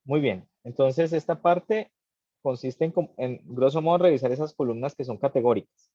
Muy bien. Entonces, esta parte consiste en grosso modo, revisar esas columnas que son categóricas.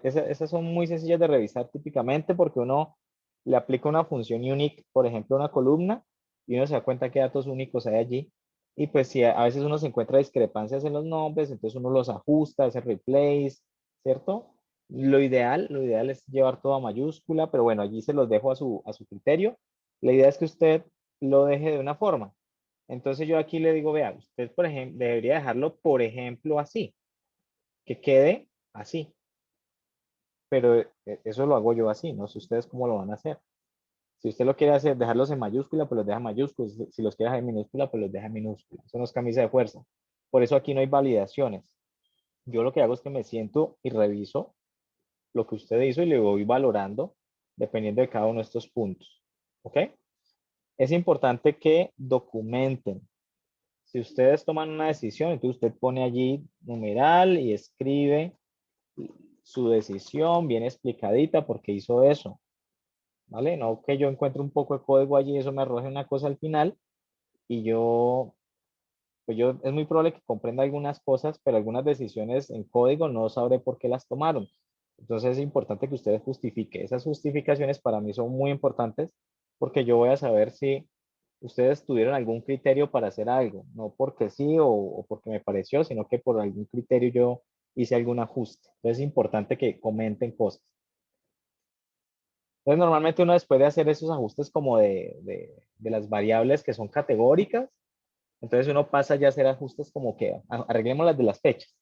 Esas son muy sencillas de revisar típicamente porque uno le aplica una función unique, por ejemplo, a una columna, y uno se da cuenta qué datos únicos hay allí. Y pues si a veces uno se encuentra discrepancias en los nombres, entonces uno los ajusta, hace replace, ¿cierto? Lo ideal es llevar todo a mayúscula, pero bueno, allí se los dejo a su criterio. La idea es que usted lo deje de una forma. Entonces yo aquí le digo, vea, usted, por ejemplo, debería dejarlo, por ejemplo, así, que quede así, pero eso lo hago yo así, no sé ustedes cómo lo van a hacer. Si usted lo quiere hacer, dejarlos en mayúscula, pues los deja en mayúsculas. Si los quiere dejar en minúscula, pues los deja en minúscula. Eso no es camisa de fuerza. Por eso aquí no hay validaciones. Yo lo que hago es que me siento y reviso lo que usted hizo y le voy valorando dependiendo de cada uno de estos puntos. ¿Ok? Es importante que documenten. Si ustedes toman una decisión, entonces usted pone allí numeral y escribe su decisión bien explicadita porque hizo eso, ¿vale? No que yo encuentre un poco de código allí y eso me arroje una cosa al final y pues yo es muy probable que comprenda algunas cosas, pero algunas decisiones en código no sabré por qué las tomaron. Entonces es importante que ustedes justifiquen. Esas justificaciones para mí son muy importantes porque yo voy a saber si ustedes tuvieron algún criterio para hacer algo, no porque sí o porque me pareció, sino que por algún criterio yo hice algún ajuste. Entonces es importante que comenten cosas. Entonces normalmente uno después de hacer esos ajustes como de las variables que son categóricas, entonces uno pasa ya a hacer ajustes como que arreglemos las de las fechas.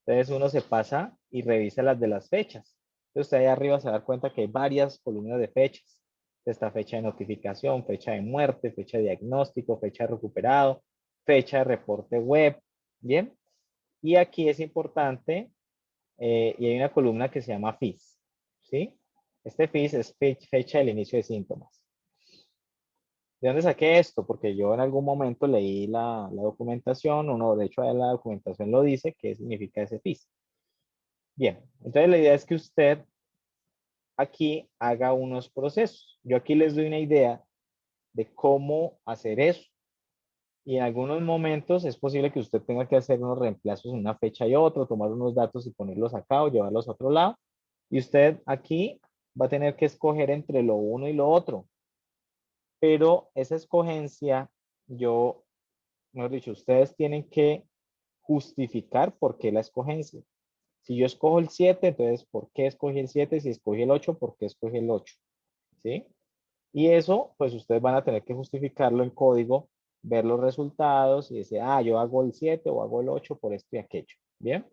Entonces uno se pasa y revisa las de las fechas. Entonces usted ahí arriba se da cuenta que hay varias columnas de fechas. Esta fecha de notificación, fecha de muerte, fecha de diagnóstico, fecha de recuperado, fecha de reporte web. Bien. Y aquí es importante, y hay una columna que se llama FIS. ¿Sí? Este FIS es fecha del inicio de síntomas. ¿De dónde saqué esto? Porque yo en algún momento leí la documentación, uno de hecho en la documentación lo dice, qué significa ese FIS. Bien, entonces la idea es que usted aquí haga unos procesos. Yo aquí les doy una idea de cómo hacer eso. Y en algunos momentos es posible que usted tenga que hacer unos reemplazos en una fecha y otra, tomar unos datos y ponerlos acá o llevarlos a otro lado. Y usted aquí va a tener que escoger entre lo uno y lo otro. Pero esa escogencia, yo, mejor dicho, ustedes tienen que justificar por qué la escogencia. Si yo escojo el 7, entonces, ¿por qué escogí el 7? Si escogí el 8, ¿por qué escogí el 8? ¿Sí? Y eso, pues ustedes van a tener que justificarlo en código, ver los resultados y decir, ah, yo hago el 7 o hago el 8 por esto y aquello. ¿Bien?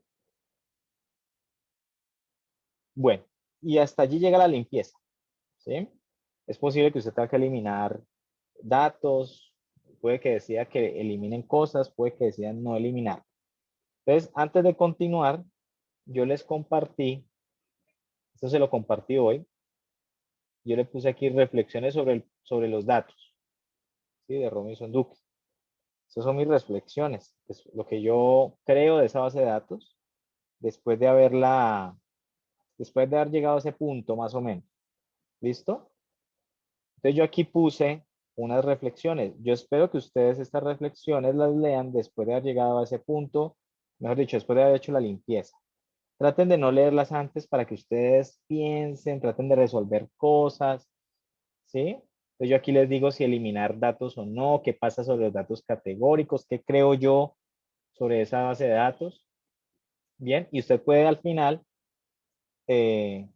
Bueno, y hasta allí llega la limpieza. ¿Sí? Es posible que usted tenga que eliminar datos, puede que decida que eliminen cosas, puede que decidan no eliminar. Entonces, antes de continuar, yo les compartí, esto se lo compartí hoy, yo le puse aquí reflexiones sobre los datos, ¿sí? De Robinson Duque. Esas son mis reflexiones, es lo que yo creo de esa base de datos después de después de haber llegado a ese punto más o menos. ¿Listo? Entonces yo aquí puse unas reflexiones. Yo espero que ustedes estas reflexiones las lean después de haber llegado a ese punto, mejor dicho, después de haber hecho la limpieza. Traten de no leerlas antes para que ustedes piensen, traten de resolver cosas, ¿sí? Entonces yo aquí les digo si eliminar datos o no, qué pasa sobre los datos categóricos, qué creo yo sobre esa base de datos. Bien, y usted puede al final,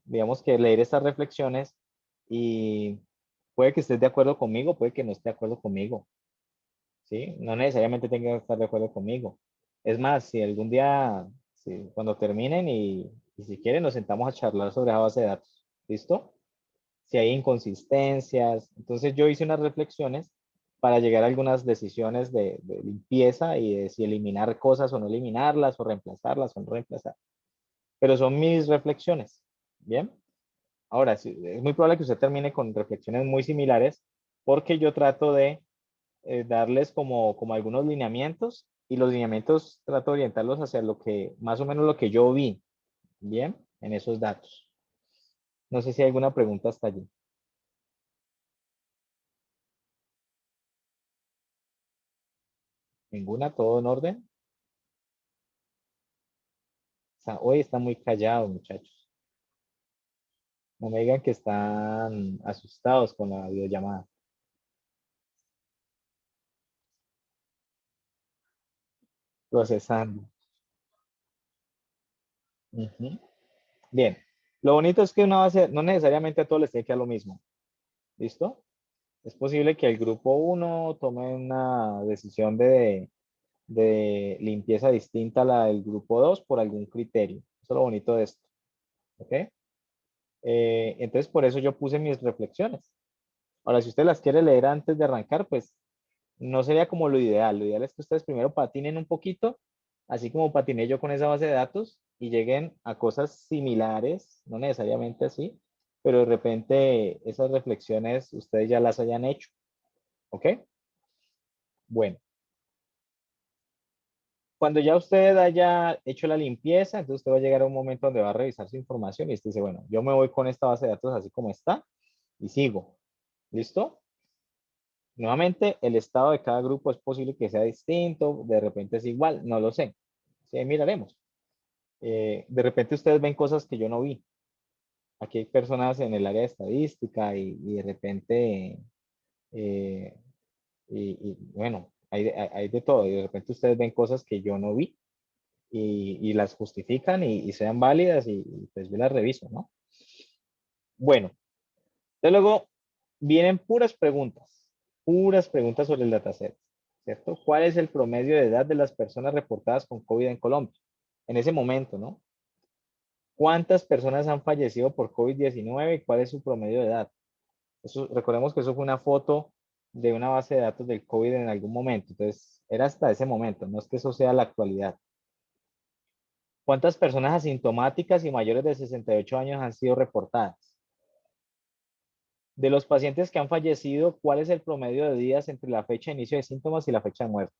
digamos que leer estas reflexiones y puede que estés de acuerdo conmigo, puede que no esté de acuerdo conmigo, ¿sí? No necesariamente tenga que estar de acuerdo conmigo. Es más, si algún día, cuando terminen y si quieren, nos sentamos a charlar sobre la base de datos, ¿listo? Si hay inconsistencias. Entonces yo hice unas reflexiones para llegar a algunas decisiones de limpieza y de si eliminar cosas o no eliminarlas o reemplazarlas o no reemplazar. Pero son mis reflexiones. Bien. Ahora, sí, es muy probable que usted termine con reflexiones muy similares porque yo trato de darles como algunos lineamientos y los lineamientos trato de orientarlos hacia lo que, más o menos lo que yo vi, bien, en esos datos. No sé si hay alguna pregunta hasta allí. Ninguna, todo en orden. Hoy está muy callado, muchachos. No me digan que están asustados con la videollamada. Procesando. Ujú. Bien. Lo bonito es que una base, no necesariamente a todos les tiene que dar lo mismo. ¿Listo? Es posible que el grupo uno tome una decisión de limpieza distinta a la del grupo 2 por algún criterio. Eso es lo bonito de esto. ¿Ok? Entonces, por eso yo puse mis reflexiones. Ahora, si usted las quiere leer antes de arrancar, pues no sería como lo ideal. Lo ideal es que ustedes primero patinen un poquito, así como patiné yo con esa base de datos, y lleguen a cosas similares, no necesariamente así, pero de repente esas reflexiones ustedes ya las hayan hecho. ¿Ok? Bueno, cuando ya usted haya hecho la limpieza, entonces usted va a llegar a un momento donde va a revisar su información y usted dice, bueno, yo me voy con esta base de datos así como está y sigo. ¿Listo? Nuevamente, el estado de cada grupo es posible que sea distinto, de repente es igual, no lo sé. Sí, miraremos. De repente ustedes ven cosas que yo no vi. Aquí hay personas en el área de estadística y de repente, eh, bueno, hay de todo. Y de repente ustedes ven cosas que yo no vi y las justifican y sean válidas y pues yo las reviso, ¿no? Bueno, de luego vienen puras preguntas sobre el dataset, ¿cierto? ¿Cuál es el promedio de edad de las personas reportadas con COVID en Colombia? En ese momento, ¿no? ¿Cuántas personas han fallecido por COVID-19 y cuál es su promedio de edad? Eso, recordemos que eso fue una foto de una base de datos del COVID en algún momento, entonces era hasta ese momento, no es que eso sea la actualidad. ¿Cuántas personas asintomáticas y mayores de 68 años han sido reportadas? De los pacientes que han fallecido, ¿cuál es el promedio de días entre la fecha de inicio de síntomas y la fecha de muerte?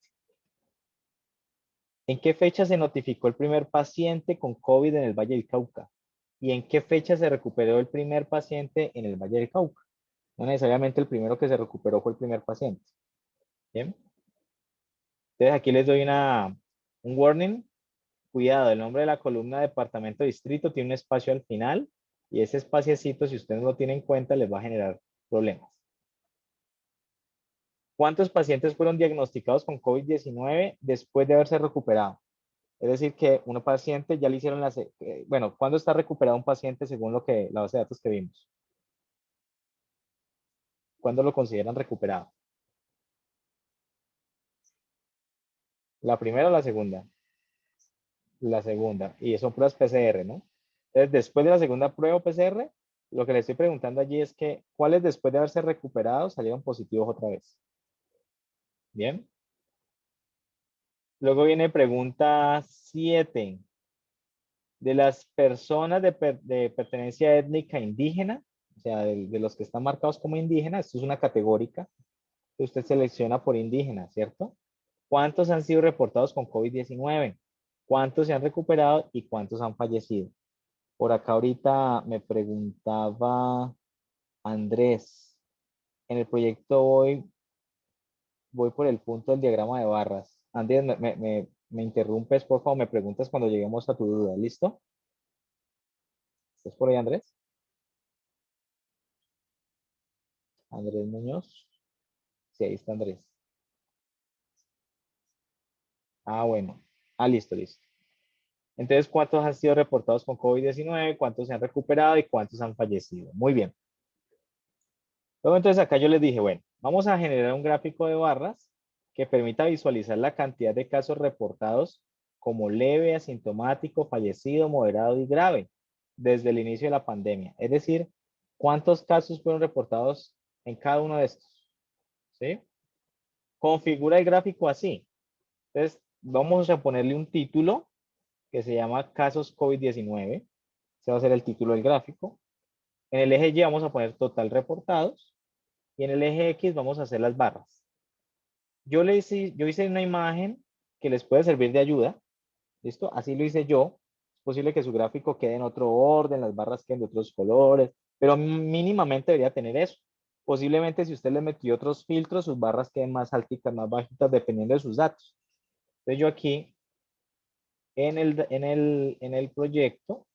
¿En qué fecha se notificó el primer paciente con COVID en el Valle del Cauca? ¿Y en qué fecha se recuperó el primer paciente en el Valle del Cauca? No necesariamente el primero que se recuperó fue el primer paciente. Bien. Entonces aquí les doy un warning. Cuidado, el nombre de la columna departamento distrito tiene un espacio al final y ese espaciecito, si ustedes no lo tienen en cuenta, les va a generar problemas. ¿Cuántos pacientes fueron diagnosticados con COVID-19 después de haberse recuperado? Es decir, que un paciente ya le hicieron bueno, ¿cuándo está recuperado un paciente según la base de datos que vimos? ¿Cuándo lo consideran recuperado? ¿La primera o la segunda? La segunda. Y son pruebas PCR, ¿no? Entonces, después de la segunda prueba PCR, lo que le estoy preguntando allí es que, ¿cuáles después de haberse recuperado salieron positivos otra vez? Bien. Luego viene pregunta 7. De las personas de pertenencia étnica indígena, o sea, de los que están marcados como indígenas, esto es una categórica que usted selecciona por indígena, ¿cierto? ¿Cuántos han sido reportados con COVID-19? ¿Cuántos se han recuperado y cuántos han fallecido? Por acá ahorita me preguntaba Andrés, en el proyecto voy por el punto del diagrama de barras. Andrés, me interrumpes, por favor, me preguntas cuando lleguemos a tu duda, ¿listo? ¿Estás por ahí, Andrés? Andrés Muñoz. Sí, ahí está Andrés. Ah, bueno. Ah, listo, listo. Entonces, ¿cuántos han sido reportados con COVID-19? ¿Cuántos se han recuperado y cuántos han fallecido? Muy bien. Luego, entonces, acá yo les dije, bueno, vamos a generar un gráfico de barras que permita visualizar la cantidad de casos reportados como leve, asintomático, fallecido, moderado y grave desde el inicio de la pandemia. Es decir, ¿cuántos casos fueron reportados en cada uno de estos? ¿Sí? Configura el gráfico así. Entonces, vamos a ponerle un título que se llama casos COVID-19. Ese va a ser el título del gráfico. En el eje Y vamos a poner total reportados y en el eje X vamos a hacer las barras. Yo hice una imagen que les puede servir de ayuda. ¿Listo? Así lo hice yo. Es posible que su gráfico quede en otro orden, las barras queden de otros colores, pero mínimamente debería tener eso. Posiblemente si usted le metió otros filtros, sus barras queden más altas, más bajitas, dependiendo de sus datos. Entonces yo aquí, en el proyecto,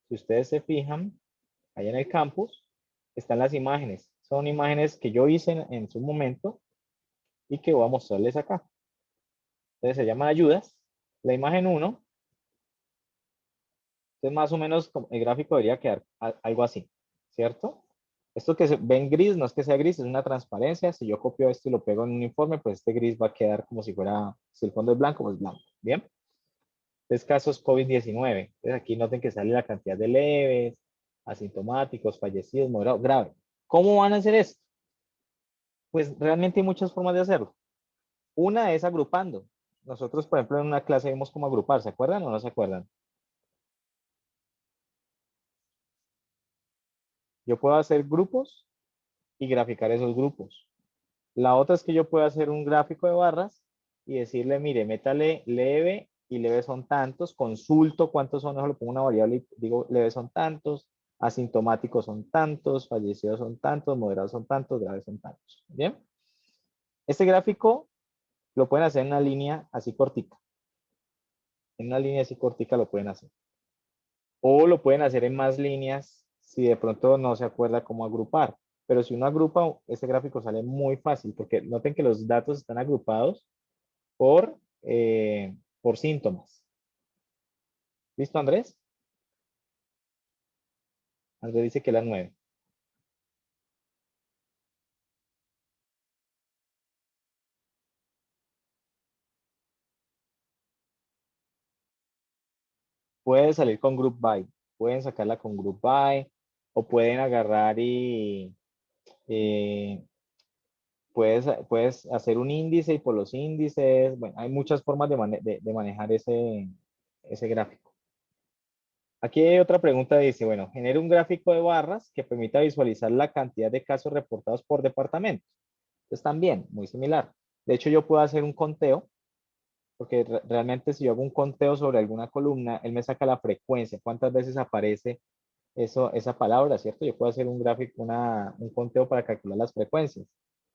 si ustedes se fijan, allá en el campus, están las imágenes. Son imágenes que yo hice en su momento y que voy a mostrarles acá. Entonces se llaman ayudas. La imagen 1, entonces más o menos el gráfico debería quedar algo así, ¿cierto? Esto que se ve en gris, no es que sea gris, es una transparencia. Si yo copio esto y lo pego en un informe, pues este gris va a quedar como si fuera, si el fondo es blanco, pues blanco. Bien. Entonces, casos COVID-19. Entonces, aquí noten que sale la cantidad de leves, asintomáticos, fallecidos, moderados, grave. ¿Cómo van a hacer esto? Pues realmente hay muchas formas de hacerlo. Una es agrupando. Nosotros, por ejemplo, en una clase vimos cómo agrupar. ¿Se acuerdan o no se acuerdan? Yo puedo hacer grupos y graficar esos grupos. La otra es que yo puedo hacer un gráfico de barras y decirle, mire, métale leve y leve son tantos, consulto cuántos son, le pongo una variable y digo, leve son tantos, asintomáticos son tantos, fallecidos son tantos, moderados son tantos, graves son tantos. Bien. Este gráfico lo pueden hacer en una línea así cortica. En una línea así cortica lo pueden hacer. O lo pueden hacer en más líneas si de pronto no se acuerda cómo agrupar. Pero si uno agrupa, ese gráfico sale muy fácil porque noten que los datos están agrupados por síntomas. ¿Listo, Andrés? Andrés dice que las 9. Puede salir con Group By. Pueden sacarla con Group By o pueden agarrar y eh, puedes hacer un índice y por los índices. Bueno, hay muchas formas de manejar ese gráfico. Aquí hay otra pregunta, dice, bueno, genera un gráfico de barras que permita visualizar la cantidad de casos reportados por departamento. Entonces también, muy similar. De hecho, yo puedo hacer un conteo, porque realmente si yo hago un conteo sobre alguna columna, él me saca la frecuencia, cuántas veces aparece esa palabra, ¿cierto? Yo puedo hacer un gráfico, un conteo para calcular las frecuencias.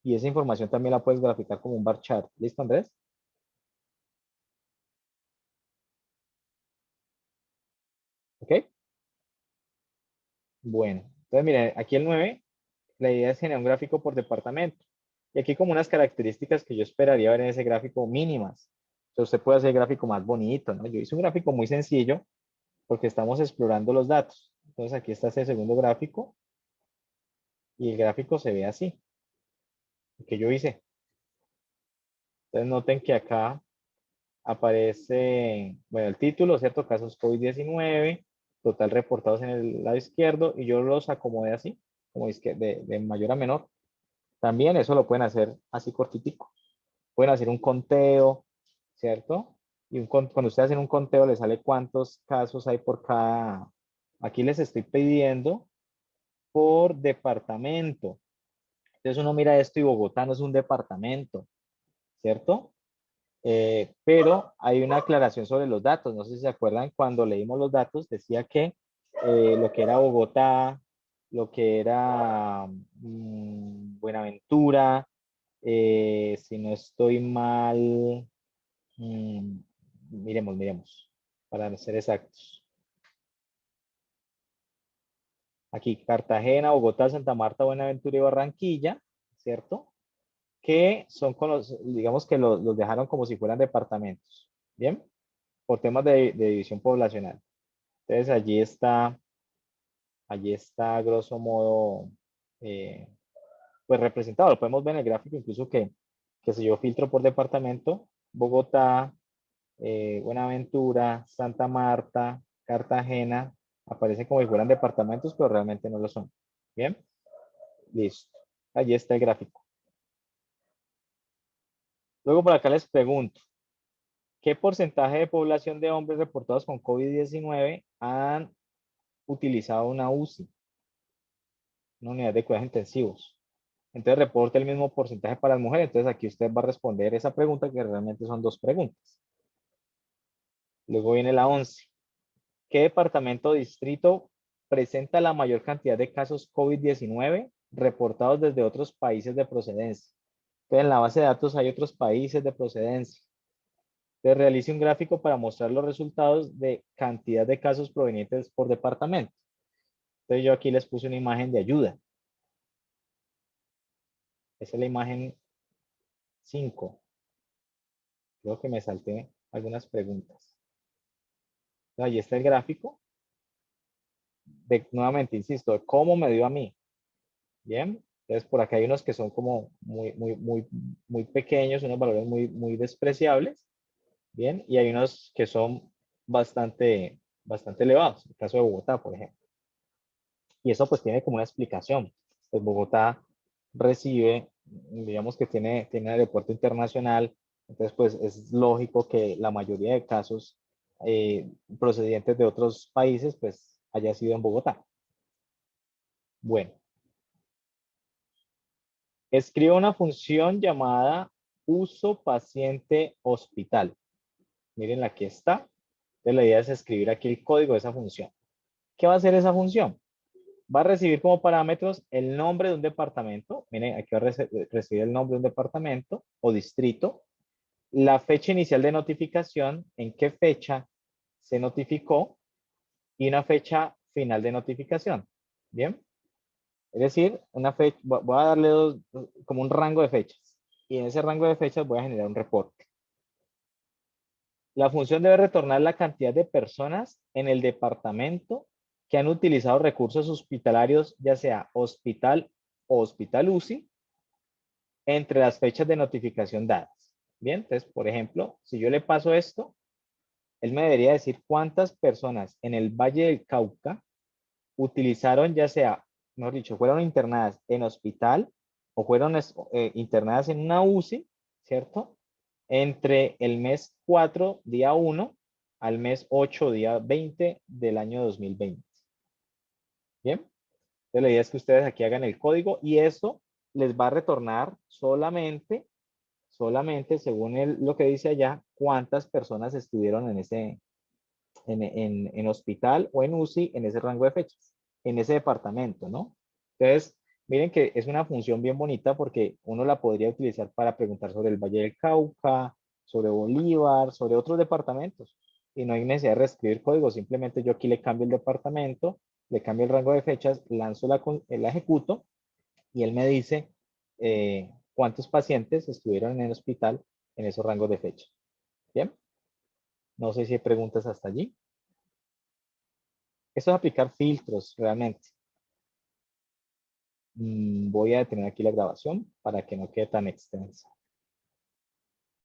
Y esa información también la puedes graficar como un bar chart. ¿Listo, Andrés? ¿Ok? Bueno, entonces miren, aquí el 9, la idea es generar un gráfico por departamento. Y aquí como unas características que yo esperaría ver en ese gráfico mínimas. Entonces usted puede hacer el gráfico más bonito, ¿no? Yo hice un gráfico muy sencillo porque estamos explorando los datos. Entonces aquí está ese segundo gráfico y el gráfico se ve así, el que yo hice. Entonces noten que acá aparece, bueno, el título, ¿cierto? Casos COVID-19, total reportados en el lado izquierdo y yo los acomodé así, como de mayor a menor. También eso lo pueden hacer así cortitico. Pueden hacer un conteo, ¿cierto? Y cuando ustedes hacen un conteo, les sale cuántos casos hay por cada. Aquí les estoy pidiendo por departamento. Entonces uno mira esto y Bogotá no es un departamento, ¿cierto? Pero hay una aclaración sobre los datos. No sé si se acuerdan cuando leímos los datos, decía que lo que era Bogotá, lo que era Buenaventura, si no estoy mal, mm, miremos, para ser exactos. Aquí, Cartagena, Bogotá, Santa Marta, Buenaventura y Barranquilla, ¿cierto? Que son, digamos que los dejaron como si fueran departamentos, ¿bien? Por temas de división poblacional. Entonces, allí está grosso modo, eh, pues representado. Lo podemos ver en el gráfico, incluso que si yo filtro por departamento, Bogotá, Buenaventura, Santa Marta, Cartagena, aparecen como si fueran departamentos, pero realmente no lo son. Bien, listo. Allí está el gráfico. Luego por acá les pregunto, ¿qué porcentaje de población de hombres reportados con COVID-19 han utilizado una UCI, una unidad de cuidados intensivos? Entonces reporte el mismo porcentaje para las mujeres. Entonces aquí usted va a responder esa pregunta que realmente son dos preguntas. Luego viene la 11. ¿Qué departamento o distrito presenta la mayor cantidad de casos COVID-19 reportados desde otros países de procedencia. Entonces, en la base de datos hay otros países de procedencia. Entonces, realice un gráfico para mostrar los resultados de cantidad de casos provenientes por departamento. Entonces, yo aquí les puse una imagen de ayuda. Esa es la imagen 5. Creo que me salté algunas preguntas. Ahí está el gráfico. Nuevamente, insisto, de cómo me dio a mí. Bien. Entonces, por acá hay unos que son como muy pequeños, unos valores muy despreciables. Bien. Y hay unos que son bastante elevados. El caso de Bogotá, por ejemplo. Y eso pues tiene como una explicación. Pues Bogotá recibe, digamos que tiene aeropuerto internacional, entonces pues es lógico que la mayoría de casos procedentes de otros países pues haya sido en Bogotá. Bueno, escriba una función llamada uso paciente hospital. Miren, aquí está. Entonces la idea es escribir aquí el código de esa función. ¿Qué va a hacer esa función? Va a recibir como parámetros el nombre de un departamento. Miren, aquí va a recibir el nombre de un departamento o distrito, la fecha inicial de notificación, en qué fecha se notificó y una fecha final de notificación. Bien. Es decir, una fecha, voy a darle como un rango de fechas. Y en ese rango de fechas voy a generar un reporte. La función debe retornar la cantidad de personas en el departamento que han utilizado recursos hospitalarios, ya sea hospital o hospital UCI, entre las fechas de notificación dadas. Bien, entonces, por ejemplo, si yo le paso esto, él me debería decir cuántas personas en el Valle del Cauca utilizaron, ya sea, mejor dicho, fueron internadas en hospital o fueron internadas en una UCI, ¿cierto? Entre el mes 4, día 1, al mes 8, día 20 del año 2020. Bien, entonces la idea es que ustedes aquí hagan el código y eso les va a retornar solamente según lo que dice allá, cuántas personas estuvieron en hospital o en UCI en ese rango de fechas, en ese departamento, ¿no? Entonces, miren que es una función bien bonita porque uno la podría utilizar para preguntar sobre el Valle del Cauca, sobre Bolívar, sobre otros departamentos. Y no hay necesidad de reescribir código, simplemente yo aquí le cambio el departamento, le cambio el rango de fechas, lanzo la ejecuto y él me dice cuántos pacientes estuvieron en el hospital en esos rangos de fecha. Bien, no sé si hay preguntas hasta allí. Esto es aplicar filtros realmente. Voy a detener aquí la grabación para que no quede tan extensa.